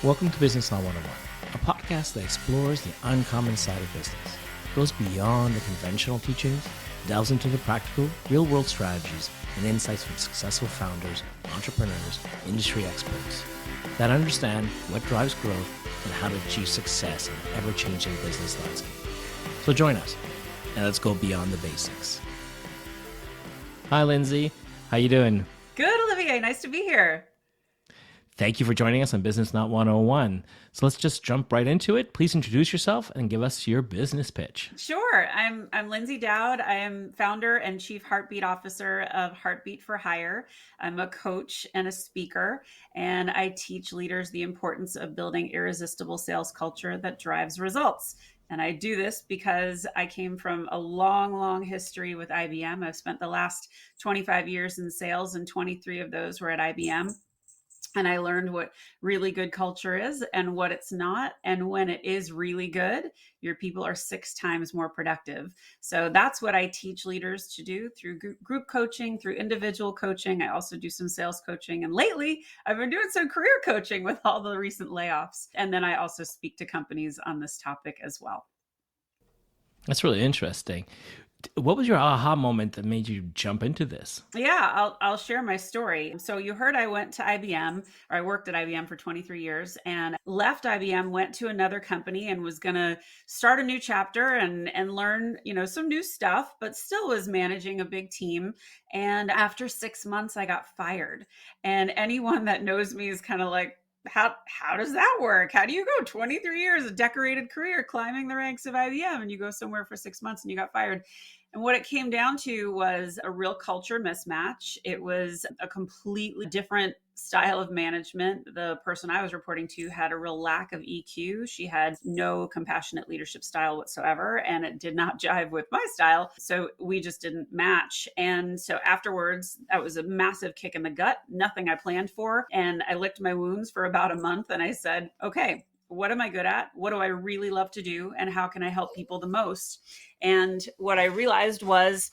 Welcome to Business Law 101, a podcast that explores the uncommon side of business, goes beyond the conventional teachings, delves into the practical, real-world strategies and insights from successful founders, entrepreneurs, industry experts that understand what drives growth and how to achieve success in an ever-changing business landscape. So join us, and let's go beyond the basics. Hi, Lyndsay. How you doing? Good, Olivier. Nice to be here. Thank you for joining us on Business Not 101. So let's just jump right into it. Please introduce yourself and give us your business pitch. Sure. I'm Lyndsay Dowd. I am founder and chief HeartBeat officer of HeartBeat for Hire. I'm a coach and a speaker, and I teach leaders the importance of building irresistible sales culture that drives results. And I do this because I came from a long, long history with IBM. I've spent the last 25 years in sales, and 23 of those were at IBM. And I learned what really good culture is and what it's not. And when it is really good, your people are 6 times more productive. So that's what I teach leaders to do through group coaching, through individual coaching. I also do some sales coaching. And lately, I've been doing some career coaching with all the recent layoffs. And then I also speak to companies on this topic as well. That's really interesting. What was your aha moment that made you jump into this? Yeah, I'll share my story. So you heard I went to IBM, or I worked at IBM for 23 years and left IBM, went to another company and was going to start a new chapter and learn, some new stuff, but still was managing a big team. And after 6 months, I got fired. And anyone that knows me is kind of like, how does that work? How do you go 23 years, a decorated career, climbing the ranks of IBM, and you go somewhere for 6 months and you got fired? And what it came down to was a real culture mismatch. It was a completely different style of management. The person I was reporting to had a real lack of EQ. She had no compassionate leadership style whatsoever, and it did not jive with my style. So we just didn't match. And so afterwards, that was a massive kick in the gut, nothing I planned for. And I licked my wounds for about a month and I said, okay, what am I good at? What do I really love to do? And how can I help people the most? And what I realized was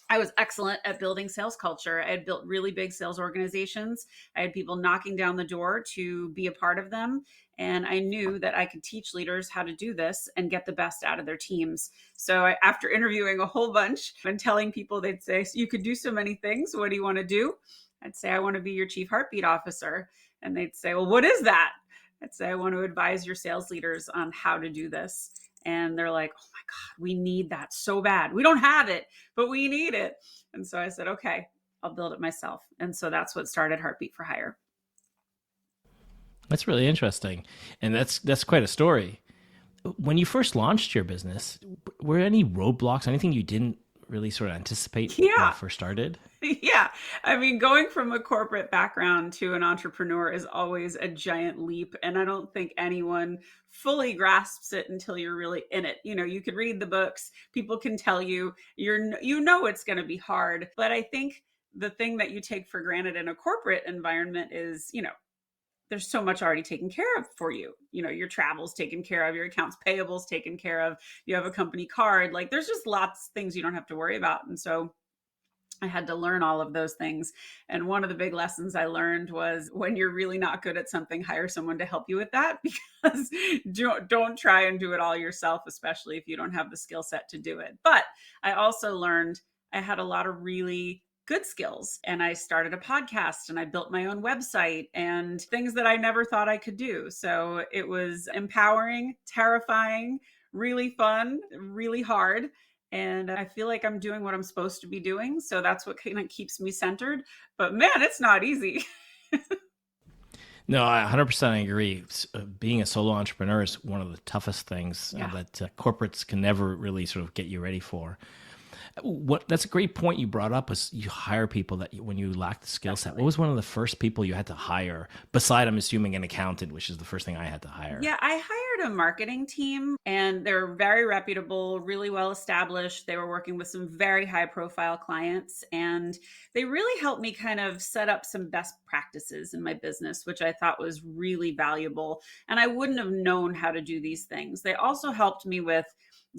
I was excellent at building sales culture. I had built really big sales organizations. I had people knocking down the door to be a part of them. And I knew that I could teach leaders how to do this and get the best out of their teams. So after interviewing a whole bunch and telling people, they'd say, you could do so many things. What do you want to do? I'd say, I want to be your chief HeartBeat officer. And they'd say, well, what is that? I'd say, I want to advise your sales leaders on how to do this. And they're like, oh my God, we need that so bad. We don't have it, but we need it. And so I said, okay, I'll build it myself. And so that's what started HeartBeat for Hire. That's really interesting. And that's quite a story. When you first launched your business, were there any roadblocks, anything you didn't really sort of anticipate when you first started? Yeah. I mean, going from a corporate background to an entrepreneur is always a giant leap. And I don't think anyone fully grasps it until you're really in it. You could read the books, people can tell you, it's going to be hard. But I think the thing that you take for granted in a corporate environment is, there's so much already taken care of for you. Your travel's taken care of, your accounts payable's taken care of, you have a company card. Like there's just lots of things you don't have to worry about. And so I had to learn all of those things. And one of the big lessons I learned was when you're really not good at something, hire someone to help you with that, because don't try and do it all yourself, especially if you don't have the skill set to do it. But I also learned I had a lot of really good skills, and I started a podcast and I built my own website and things that I never thought I could do. So it was empowering, terrifying, really fun, really hard. And I feel like I'm doing what I'm supposed to be doing. So that's what kind of keeps me centered. But man, it's not easy. No, I 100% agree. Being a solo entrepreneur is one of the toughest things that corporates can never really sort of get you ready for. That's a great point you brought up, was you hire people that when you lack the skill set. What was one of the first people you had to hire, beside, I'm assuming, an accountant, which is the first thing I had to hire? Yeah, I hired a marketing team, and they're very reputable, really well established. They were working with some very high profile clients, and they really helped me kind of set up some best practices in my business, which I thought was really valuable. And I wouldn't have known how to do these things. They also helped me with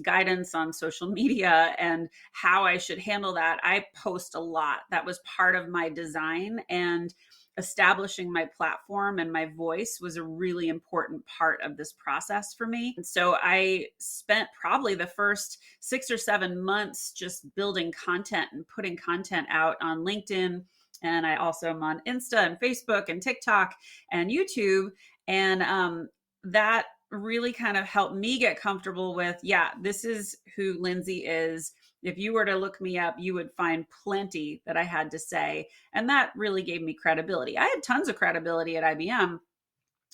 guidance on social media and how I should handle that. I post a lot. That was part of my design. And establishing my platform and my voice was a really important part of this process for me. And so I spent probably the first 6 or 7 months just building content and putting content out on LinkedIn. And I also am on Insta and Facebook and TikTok and YouTube. And that really kind of helped me get comfortable with, yeah, this is who Lyndsay is. If you were to look me up, you would find plenty that I had to say. And that really gave me credibility. I had tons of credibility at IBM,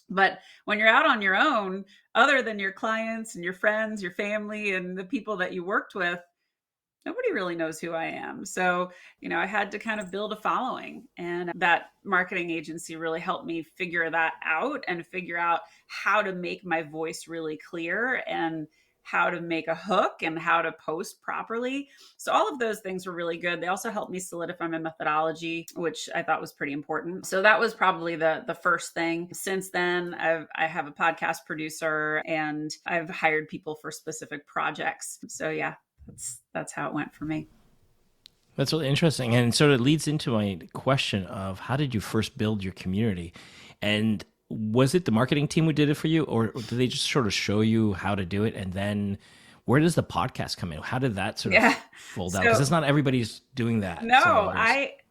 but when you're out on your own, other than your clients and your friends, your family, and the people that you worked with, nobody really knows who I am. So, I had to kind of build a following, and that marketing agency really helped me figure that out and figure out how to make my voice really clear and how to make a hook and how to post properly. So all of those things were really good. They also helped me solidify my methodology, which I thought was pretty important. So that was probably the first thing. Since then, I have a podcast producer and I've hired people for specific projects. So yeah, that's how it went for me. That's really interesting. And sort of leads into my question of how did you first build your community? And was it the marketing team who did it for you, or did they just sort of show you how to do it? And then where does the podcast come in? How did that sort of fold out? Because it's not everybody's doing that. No, so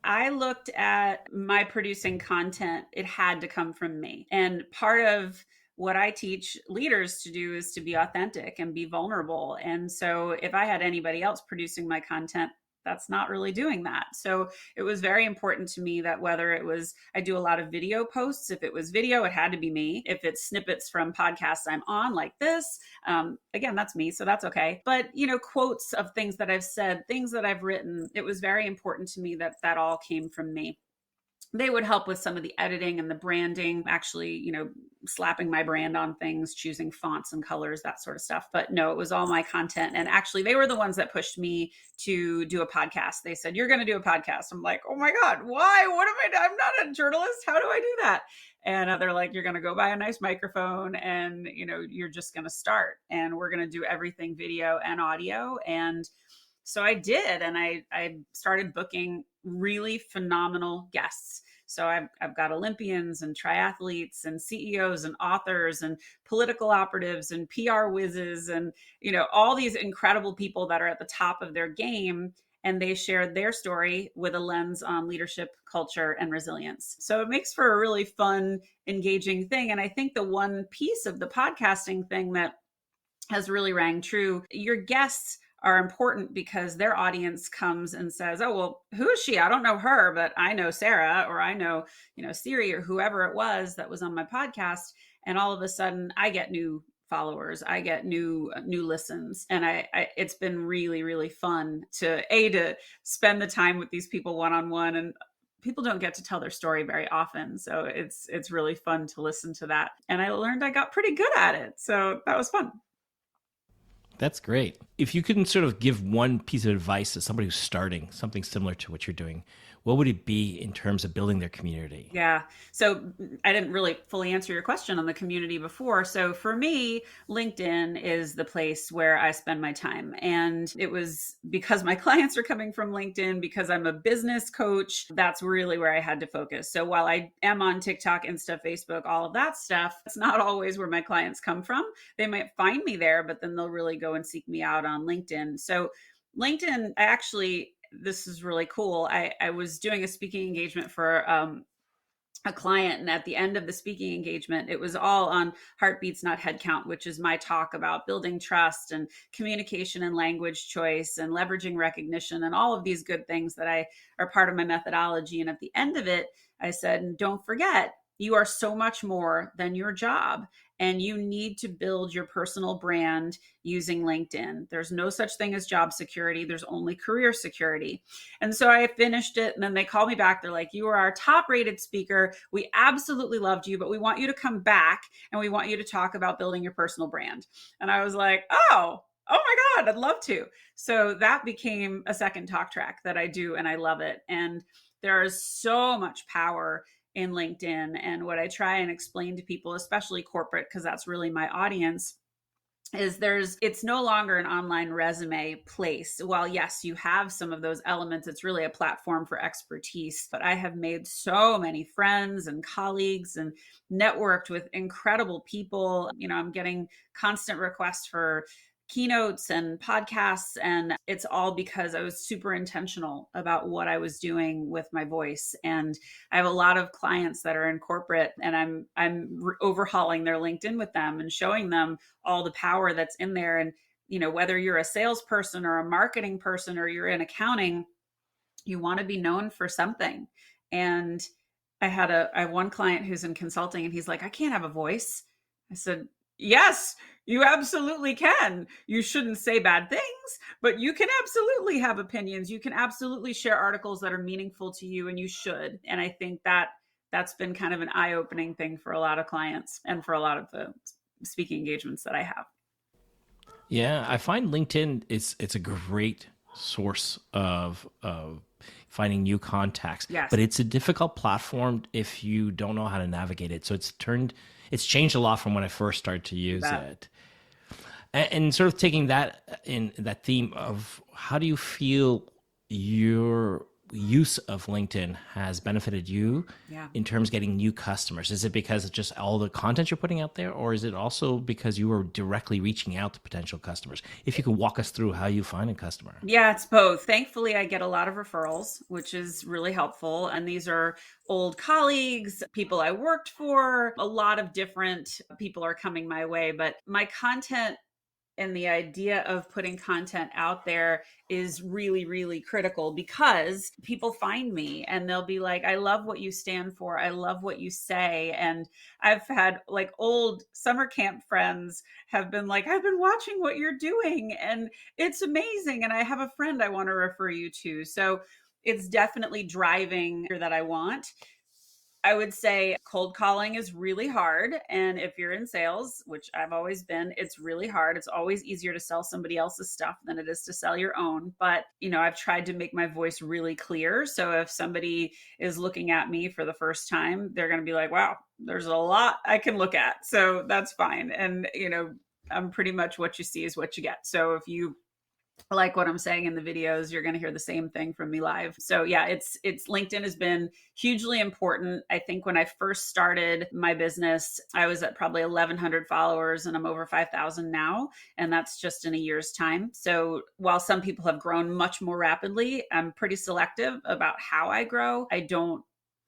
I looked at my producing content. It had to come from me. And part of what I teach leaders to do is to be authentic and be vulnerable. And so if I had anybody else producing my content, that's not really doing that. So it was very important to me that whether it was, I do a lot of video posts. If it was video, it had to be me. If it's snippets from podcasts I'm on like this, again, that's me. So that's okay. But, quotes of things that I've said, things that I've written, it was very important to me that that all came from me. They would help with some of the editing and the branding, actually, slapping my brand on things, choosing fonts and colors, that sort of stuff. But no, it was all my content. And actually, they were the ones that pushed me to do a podcast. They said, you're going to do a podcast. I'm like, oh my God, why? What am I doing? I'm not a journalist. How do I do that? And they're like, you're going to go buy a nice microphone and, you're just going to start. And we're going to do everything video and audio. And so I did, and I started booking really phenomenal guests. So I've got Olympians and triathletes and CEOs and authors and political operatives and PR whizzes and, all these incredible people that are at the top of their game. And they shared their story with a lens on leadership, culture, and resilience. So it makes for a really fun, engaging thing. And I think the one piece of the podcasting thing that has really rang true, your guests are important because their audience comes and says, oh, well, who is she? I don't know her, but I know Sarah, or I know, Siri, or whoever it was that was on my podcast. And all of a sudden I get new followers. I get new listens. And it's been really, really fun to spend the time with these people one-on-one, and people don't get to tell their story very often. So it's really fun to listen to that. And I learned I got pretty good at it. So that was fun. That's great. If you couldn't sort of give one piece of advice to somebody who's starting something similar to what you're doing, what would it be in terms of building their community? Yeah. So I didn't really fully answer your question on the community before. So for me, LinkedIn is the place where I spend my time. And it was because my clients are coming from LinkedIn, because I'm a business coach. That's really where I had to focus. So while I am on TikTok, Insta, Facebook, all of that stuff, it's not always where my clients come from. They might find me there, but then they'll really go and seek me out on LinkedIn. So LinkedIn, this is really cool. I was doing a speaking engagement for a client, and at the end of the speaking engagement, it was all on Heartbeats, Not Headcount, which is my talk about building trust and communication and language choice and leveraging recognition and all of these good things that are part of my methodology. And at the end of it, I said, don't forget, you are so much more than your job, and you need to build your personal brand using LinkedIn. There's no such thing as job security. There's only career security. And so I finished it, and then they called me back. They're like, you are our top rated speaker. We absolutely loved you, but we want you to come back, and we want you to talk about building your personal brand. And I was like, oh my God, I'd love to. So that became a second talk track that I do, and I love it. And there is so much power in LinkedIn. And what I try and explain to people, especially corporate, because that's really my audience, it's no longer an online resume place. While yes, you have some of those elements, it's really a platform for expertise. But I have made so many friends and colleagues and networked with incredible people. I'm getting constant requests for keynotes and podcasts, and it's all because I was super intentional about what I was doing with my voice. And I have a lot of clients that are in corporate, and I'm overhauling their LinkedIn with them and showing them all the power that's in there. And whether you're a salesperson or a marketing person or you're in accounting, you want to be known for something. And I have one client who's in consulting, and he's like, I can't have a voice. I said, yes, you absolutely can. You shouldn't say bad things, but you can absolutely have opinions. You can absolutely share articles that are meaningful to you, and you should. And I think that's been kind of an eye-opening thing for a lot of clients and for a lot of the speaking engagements that I have. Yeah, I find LinkedIn it's a great source of finding new contacts. Yes. But it's a difficult platform if you don't know how to navigate it. So it's changed a lot from when I first started to use it. And sort of taking that in that theme of how do you feel your use of LinkedIn has benefited you in terms of getting new customers? Is it because of just all the content you're putting out there, or is it also because you were directly reaching out to potential customers? If you could walk us through how you find a customer. Yeah, it's both. Thankfully, I get a lot of referrals, which is really helpful. And these are old colleagues, people I worked for, a lot of different people are coming my way. But my content and the idea of putting content out there is really, really critical, because people find me and they'll be like, I love what you stand for. I love what you say. And I've had like old summer camp friends have been like, I've been watching what you're doing and it's amazing. And I have a friend I want to refer you to. So it's definitely driving that I want. I would say cold calling is really hard. And if you're in sales, which I've always been, it's really hard. It's always easier to sell somebody else's stuff than it is to sell your own. But, I've tried to make my voice really clear. So if somebody is looking at me for the first time, they're going to be like, wow, there's a lot I can look at. So that's fine. And, I'm pretty much what you see is what you get. So if you like what I'm saying in the videos, you're going to hear the same thing from me live. So yeah, it's LinkedIn has been hugely important. I think when I first started my business, I was at probably 1,100 followers and I'm over 5,000 now. And that's just in a year's time. So while some people have grown much more rapidly, I'm pretty selective about how I grow.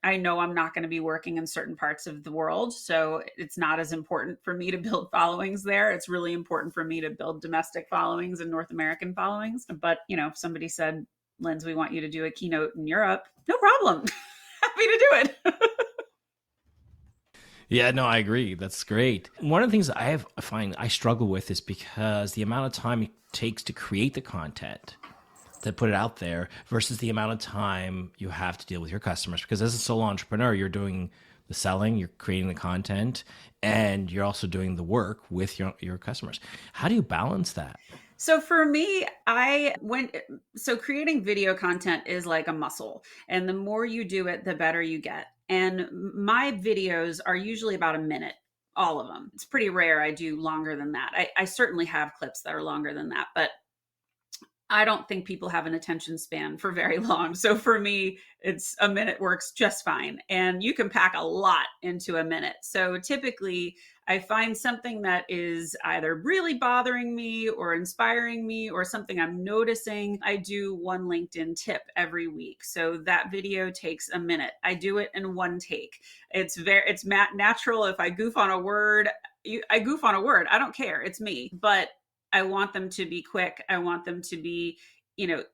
I know I'm not going to be working in certain parts of the world. So it's not as important for me to build followings there. It's really important for me to build domestic followings and North American followings. But, if somebody said, Lynds, we want you to do a keynote in Europe, no problem. Happy to do it. Yeah, no, I agree. That's great. One of the things I find I struggle with is because the amount of time it takes to create the content, to put it out there, versus the amount of time you have to deal with your customers. Because as a solo entrepreneur, you're doing the selling, you're creating the content, and you're also doing the work with your customers. How do you balance that? So for me, creating video content is like a muscle, and the more you do it, the better you get. And my videos are usually about a minute, all of them. It's pretty rare I do longer than that. I certainly have clips that are longer than that, but I don't think people have an attention span for very long. So for me, it's a minute works just fine. And you can pack a lot into a minute. So typically I find something that is either really bothering me or inspiring me or something I'm noticing. I do one LinkedIn tip every week. So that video takes a minute. I do it in one take. It's natural. If I goof on a word, I goof on a word. I don't care. It's me. But I want them to be quick. I want them to be,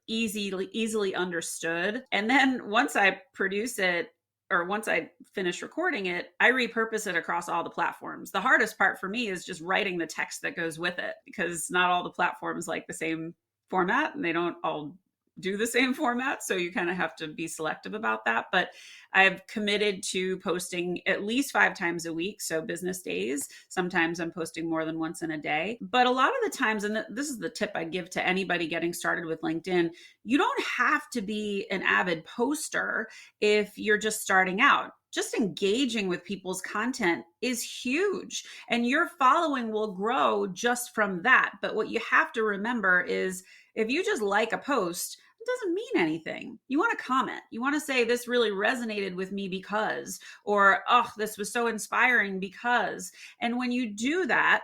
easily understood. And then once I produce it, or once I finish recording it, I repurpose it across all the platforms. The hardest part for me is just writing the text that goes with it, because not all the platforms like the same format and they don't all do the same format. So you kind of have to be selective about that. But I've committed to posting at least 5 times a week. So business days. Sometimes I'm posting more than once in a day. But a lot of the times, and this is the tip I give to anybody getting started with LinkedIn, you don't have to be an avid poster if you're just starting out. Just engaging with people's content is huge, and your following will grow just from that. But what you have to remember is if you just like a post, it doesn't mean anything. You want to comment. You want to say, this really resonated with me because, or, oh, this was so inspiring because. And when you do that,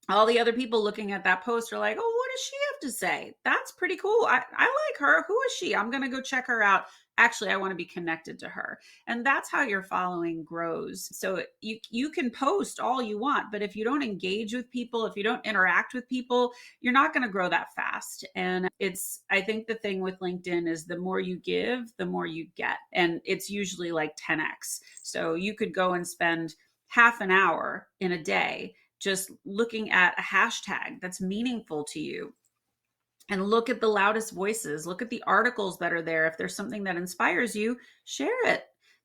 all the other people looking at that post are like, oh, what does she have to say? That's pretty cool. I like her. Who is she? I'm going to go check her out. Actually, I want to be connected to her. And that's how your following grows. So you can post all you want, but if you don't engage with people, if you don't interact with people, you're not going to grow that fast. And I think the thing with LinkedIn is the more you give, the more you get. And it's usually like 10x. So you could go and spend half an hour in a day just looking at a hashtag that's meaningful to you, and look at the loudest voices, look at the articles that are there. If there's something that inspires you, share it.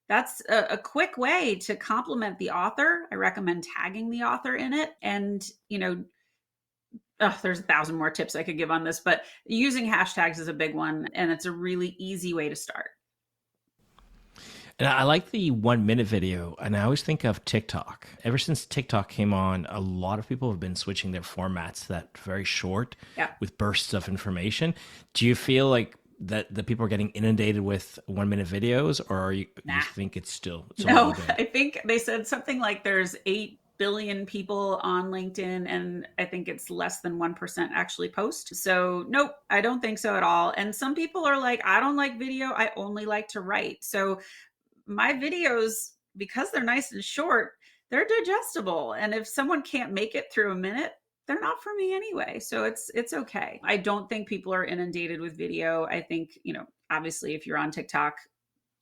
That's a quick way to compliment the author. I recommend tagging the author in it. And, there's 1,000 more tips I could give on this, but using hashtags is a big one. And it's a really easy way to start. And I like the 1 minute video, and I always think of TikTok. Ever since TikTok came on, a lot of people have been switching their formats to that very short with bursts of information. Do you feel like that the people are getting inundated with 1 minute videos, or you think it's still no? I think they said something like there's 8 billion people on LinkedIn, and I think it's less than 1% actually post. So nope, I don't think so at all. And some people are like, I don't like video, I only like to write. So my videos, because they're nice and short, they're digestible. And if someone can't make it through a minute, they're not for me anyway. So it's okay. I don't think people are inundated with video. I think, obviously if you're on TikTok,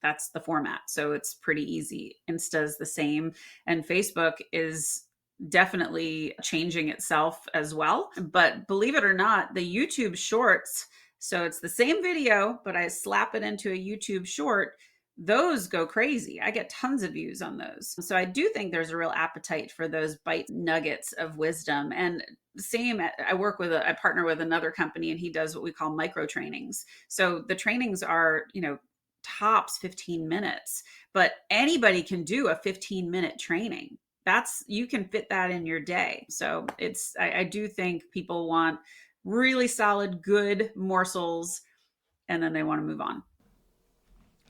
that's the format. So it's pretty easy. Insta's the same. And Facebook is definitely changing itself as well. But believe it or not, the YouTube shorts, so it's the same video, but I slap it into a YouTube short. Those go crazy. I get tons of views on those. So I do think there's a real appetite for those bite nuggets of wisdom. And same, I partner with another company, and he does what we call micro trainings. So the trainings are, tops 15 minutes, but anybody can do a 15-minute training. You can fit that in your day. So I do think people want really solid, good morsels, and then they want to move on.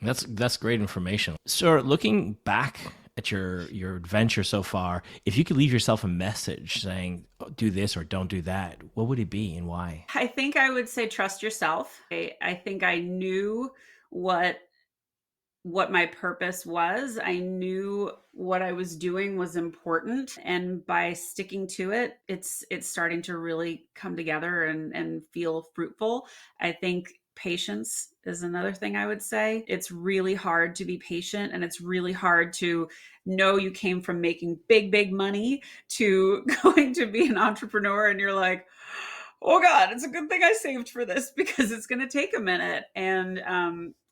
That's great information. So looking back at your adventure so far, if you could leave yourself a message saying, do this or don't do that, what would it be and why? I think I would say trust yourself. I think I knew what my purpose was. I knew what I was doing was important. And by sticking to it, it's starting to really come together and feel fruitful. I think patience is another thing I would say. It's really hard to be patient, and it's really hard to know you came from making big, big money to going to be an entrepreneur. And you're like, oh God, it's a good thing I saved for this, because it's going to take a minute. And,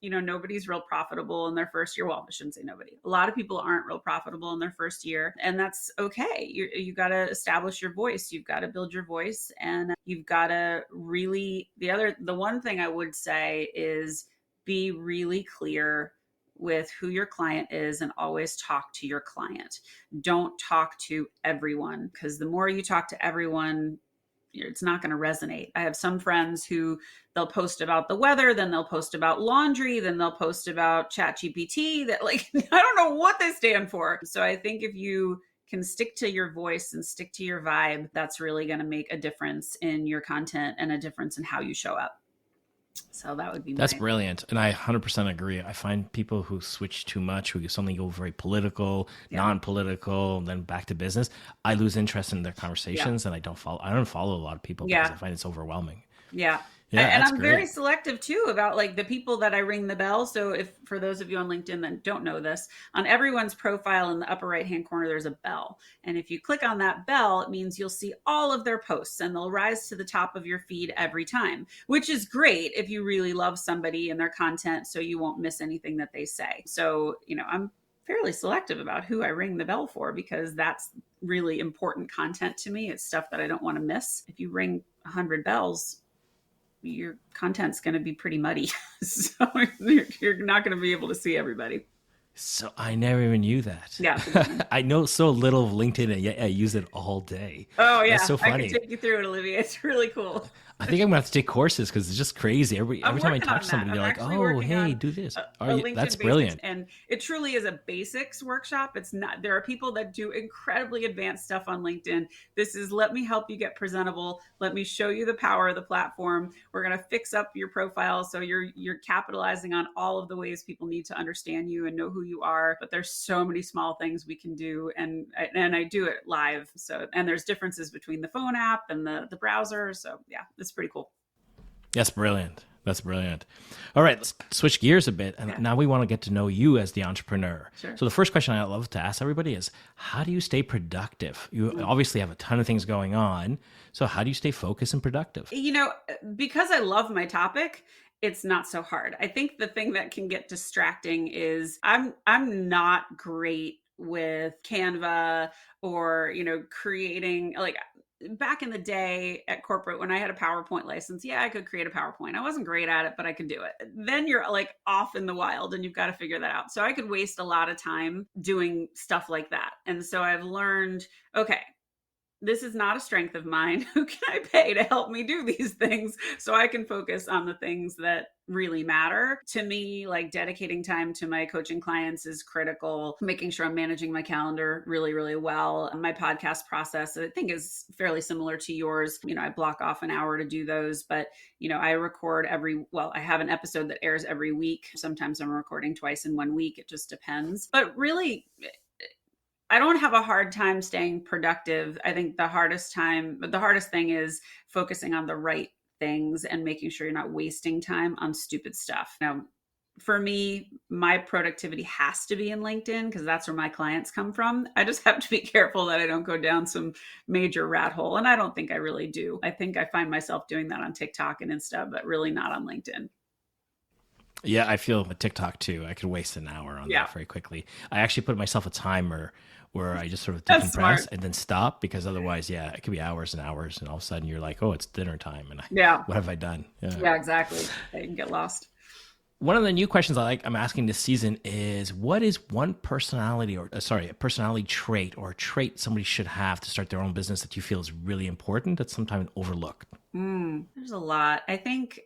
nobody's real profitable in their first year. Well, I shouldn't say nobody. A lot of people aren't real profitable in their first year, and that's okay. You got to establish your voice. You've got to build your voice, and you've got to really, the one thing I would say is be really clear with who your client is, and always talk to your client. Don't talk to everyone, because the more you talk to everyone, it's not going to resonate. I have some friends who they'll post about the weather, then they'll post about laundry, then they'll post about ChatGPT, that I don't know what they stand for. So I think if you can stick to your voice and stick to your vibe, that's really going to make a difference in your content and a difference in how you show up. So that would be That's brilliant. And I 100% agree. I find people who switch too much, who suddenly go very political, non-political, then back to business, I lose interest in their conversations, and I don't follow a lot of people because I find it's overwhelming. Yeah. Yeah, And that's I'm very great. selective too about like the people that I ring the bell. So if for those of you on LinkedIn that don't know this, on everyone's profile in the upper right hand corner, there's a bell. And if you click on that bell, it means you'll see all of their posts and they'll rise to the top of your feed every time, which is great if you really love somebody and their content so you won't miss anything that they say. So, I'm fairly selective about who I ring the bell for because that's really important content to me. It's stuff that I don't want to miss. If you ring 100 bells, your content's going to be pretty muddy. So you're not going to be able to see everybody. So I never even knew that. Yeah, it's a good one. I know so little of LinkedIn, and yet I use it all day. Oh That's yeah, so I can funny. take you through it, Olivia. It's really cool. I think I'm gonna have to take courses because it's just crazy. I'm Every time I working talk on to that. somebody, I'm they're like, actually "Oh, working hey, on do this." a That's LinkedIn basics, brilliant. and it truly is a basics workshop. It's not. There are people that do incredibly advanced stuff on LinkedIn. This is let me help you get presentable. Let me show you the power of the platform. We're gonna fix up your profile so you're capitalizing on all of the ways people need to understand you and know who you are. But there's so many small things we can do, and I do it live. So and there's differences between the phone app and the browser. So yeah, it's pretty cool. That's brilliant. That's brilliant. All right, let's switch gears a bit. And Yeah. now we want to get to know you as the entrepreneur. Sure. So the first question I love to ask everybody is, how do you stay productive? You obviously have a ton of things going on. So how do you stay focused and productive? Because I love my topic, it's not so hard. I think the thing that can get distracting is I'm not great with Canva or, creating like back in the day at corporate when I had a PowerPoint license, yeah, I could create a PowerPoint. I wasn't great at it, but I could do it. Then you're like off in the wild and you've got to figure that out. So I could waste a lot of time doing stuff like that. And so I've learned, okay, this is not a strength of mine. Who can I pay to help me do these things so I can focus on the things that really matter to me? Like dedicating time to my coaching clients is critical. Making sure I'm managing my calendar really, really well. My podcast process, I think, is fairly similar to yours. I block off an hour to do those, but I record I have an episode that airs every week. Sometimes I'm recording twice in 1 week. It just depends. But really, I don't have a hard time staying productive. I think the hardest thing is focusing on the right things and making sure you're not wasting time on stupid stuff. Now, for me, my productivity has to be in LinkedIn because that's where my clients come from. I just have to be careful that I don't go down some major rat hole. And I don't think I really do. I think I find myself doing that on TikTok and Insta, but really not on LinkedIn. Yeah, I feel with TikTok too. I could waste an hour on that very quickly. I actually put myself a timer where I just sort of That's smart. decompress and then stop because otherwise, yeah, it could be hours and hours. And all of a sudden you're like, oh, it's dinner time. And what have I done? Yeah, exactly. I can get lost. One of the new questions I'm asking this season is, what is one personality a personality trait or a trait somebody should have to start their own business that you feel is really important that's sometimes overlooked? There's a lot. I think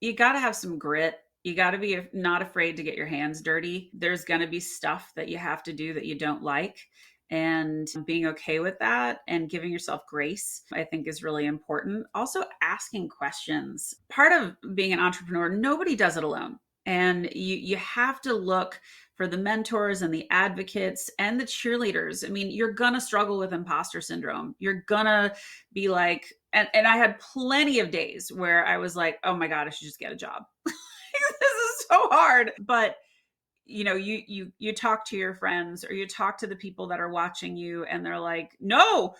you got to have some grit. You got to be not afraid to get your hands dirty. There's going to be stuff that you have to do that you don't like. And being okay with that and giving yourself grace, I think, is really important. Also, asking questions. Part of being an entrepreneur, nobody does it alone. And you have to look for the mentors and the advocates and the cheerleaders. I mean, you're going to struggle with imposter syndrome. You're going to be like, and I had plenty of days where I was like, oh my God, I should just get a job. This is so hard. But you talk to your friends or you talk to the people that are watching you and they're like, no,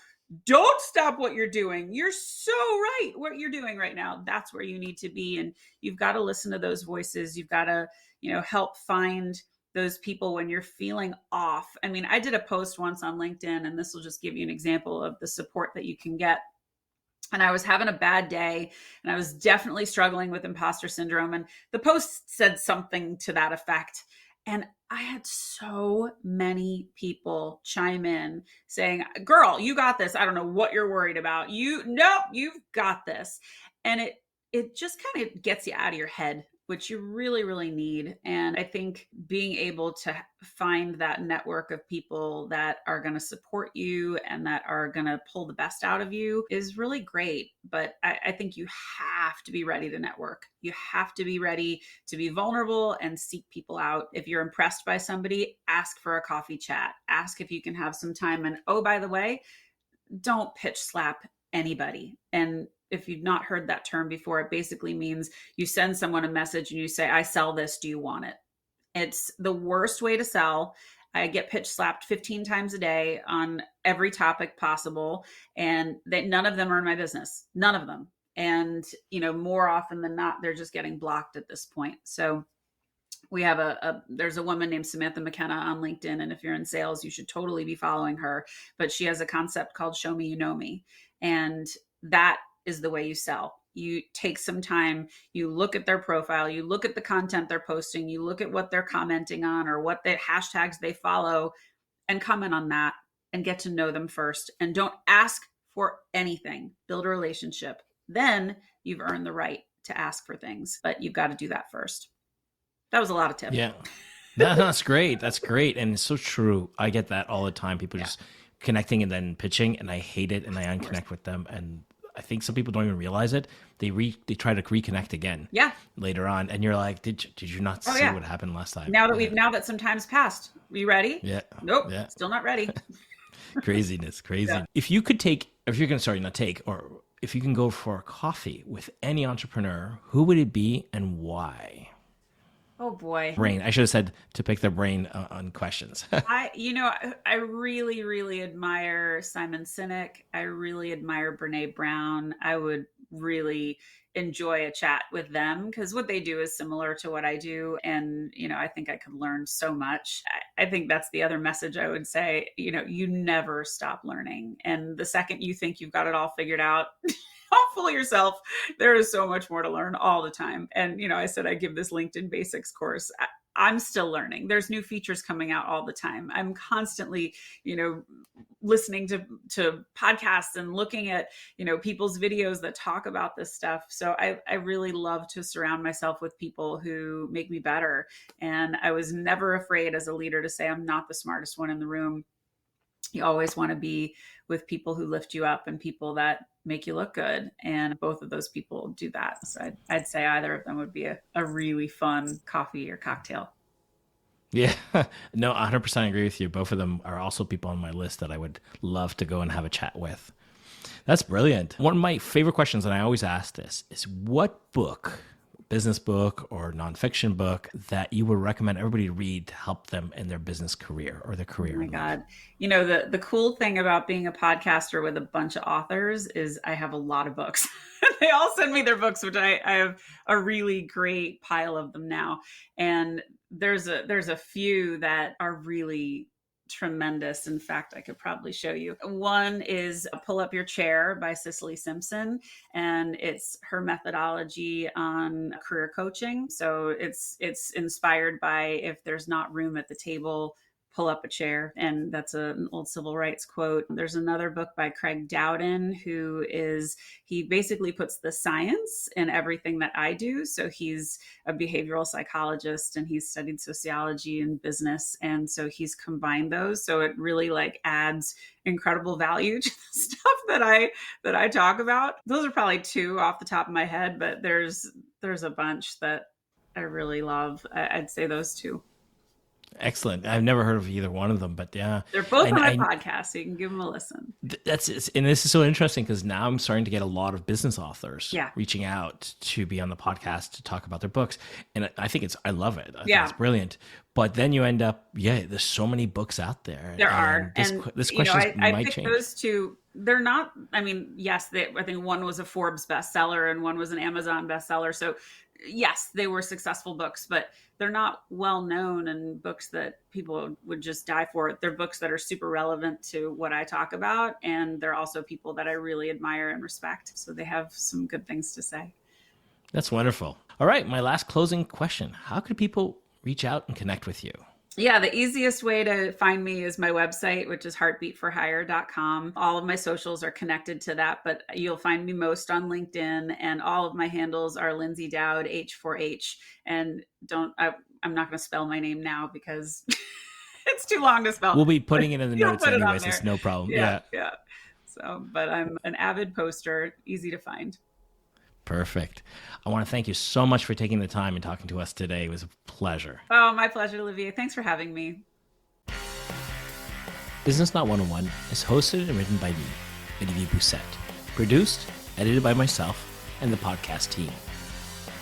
don't stop what you're doing. You're so right. What you're doing right now, that's where you need to be. And you've got to listen to those voices. You've got to, help find those people when you're feeling off. I mean, I did a post once on LinkedIn, and this will just give you an example of the support that you can get. And I was having a bad day and I was definitely struggling with imposter syndrome. And the post said something to that effect. And I had so many people chime in saying, girl, you got this. I don't know what you're worried about. You've got this. And it just kind of gets you out of your head, which you really, really need. And I think being able to find that network of people that are going to support you and that are going to pull the best out of you is really great. But I think you have to be ready to network. You have to be ready to be vulnerable and seek people out. If you're impressed by somebody, ask for a coffee chat. Ask if you can have some time. And oh, by the way, don't pitch slap anybody. And if you've not heard that term before, it basically means you send someone a message and you say, I sell this. Do you want it? It's the worst way to sell. I get pitch slapped 15 times a day on every topic possible. And none of them are in my business. None of them. And, more often than not, they're just getting blocked at this point. So we have there's a woman named Samantha McKenna on LinkedIn. And if you're in sales, you should totally be following her. But she has a concept called Show Me, You Know Me. And that is the way you sell. You take some time, you look at their profile, you look at the content they're posting, you look at what they're commenting on or what the hashtags they follow, and comment on that and get to know them first. And don't ask for anything. Build a relationship. Then you've earned the right to ask for things, but you've got to do that first. That was a lot of tips. Yeah. That's great. That's great. And it's so true. I get that all the time. People just connecting and then pitching, and I hate it, and I unconnect with them. And I think some people don't even realize it. They try to reconnect again. Yeah. Later on, and you're like, did you not see what happened last time? Now that some time's passed, are you ready? Yeah. Nope. Yeah. Still not ready. Craziness. Crazy. Yeah. If you can go for a coffee with any entrepreneur, who would it be and why? Oh boy. Brain. I should have said to pick their brain on questions. I really, really admire Simon Sinek. I really admire Brene Brown. I would really enjoy a chat with them because what they do is similar to what I do. And, I think I could learn so much. I think that's the other message I would say, you never stop learning. And the second you think you've got it all figured out, don't fool yourself. There is so much more to learn all the time. And, I said I give this LinkedIn basics course. I'm still learning. There's new features coming out all the time. I'm constantly, listening to podcasts and looking at, people's videos that talk about this stuff. So I really love to surround myself with people who make me better. And I was never afraid as a leader to say, I'm not the smartest one in the room. You always want to be with people who lift you up and people that make you look good. And both of those people do that. So I'd say either of them would be a really fun coffee or cocktail. Yeah, no, 100% agree with you. Both of them are also people on my list that I would love to go and have a chat with. That's brilliant. One of my favorite questions, and I always ask this, is what book, business book or nonfiction book, that you would recommend everybody read to help them in their business career or their career? Oh my God. The cool thing about being a podcaster with a bunch of authors is I have a lot of books. They all send me their books, which I have a really great pile of them now. And there's a few that are really tremendous. In fact, I could probably show you. One is Pull Up Your Chair by Cicely Simpson, and it's her methodology on career coaching. So it's inspired by if there's not room at the table, pull up a chair. And that's an old civil rights quote. There's another book by Craig Dowden, he basically puts the science in everything that I do. So he's a behavioral psychologist and he's studied sociology and business. And so he's combined those. So it really adds incredible value to the stuff that I talk about. Those are probably two off the top of my head, but there's a bunch that I really love. I'd say those two. Excellent. I've never heard of either one of them, but yeah. They're both on my podcast, so you can give them a listen. And this is so interesting because now I'm starting to get a lot of business authors reaching out to be on the podcast to talk about their books. And I think I love it. I think it's brilliant. But then you end up, there's so many books out there. There are. This question might change. Those two, they're not, yes, I think one was a Forbes bestseller and one was an Amazon bestseller. So yes, they were successful books, but they're not well known and books that people would just die for. They're books that are super relevant to what I talk about. And they're also people that I really admire and respect. So they have some good things to say. That's wonderful. All right. My last closing question. How could people reach out and connect with you? Yeah, the easiest way to find me is my website, which is heartbeatforhire.com. All of my socials are connected to that, but you'll find me most on LinkedIn, and all of my handles are Lyndsay Dowd, H4H. And I'm not going to spell my name now because it's too long to spell. We'll be putting it in the notes anyways. It's no problem. Yeah. So, but I'm an avid poster, easy to find. Perfect. I want to thank you so much for taking the time and talking to us today. It was a pleasure. Oh, my pleasure, Olivier. Thanks for having me. Business Not 101 is hosted and written by me, Olivier Bousset. Produced edited by myself and the podcast team.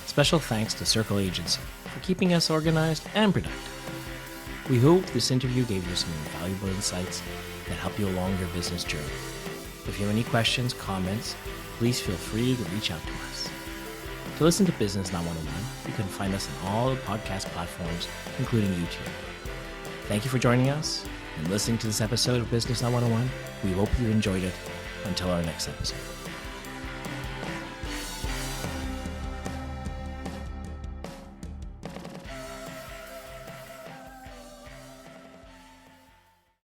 Special thanks to Circle Agency for keeping us organized and productive. We hope this interview gave you some valuable insights that help you along your business journey. If you have any questions, comments, please feel free to reach out to us. To listen to Business Not 101, you can find us on all the podcast platforms, including YouTube. Thank you for joining us and listening to this episode of Business Not 101. We hope you enjoyed it. Until our next episode.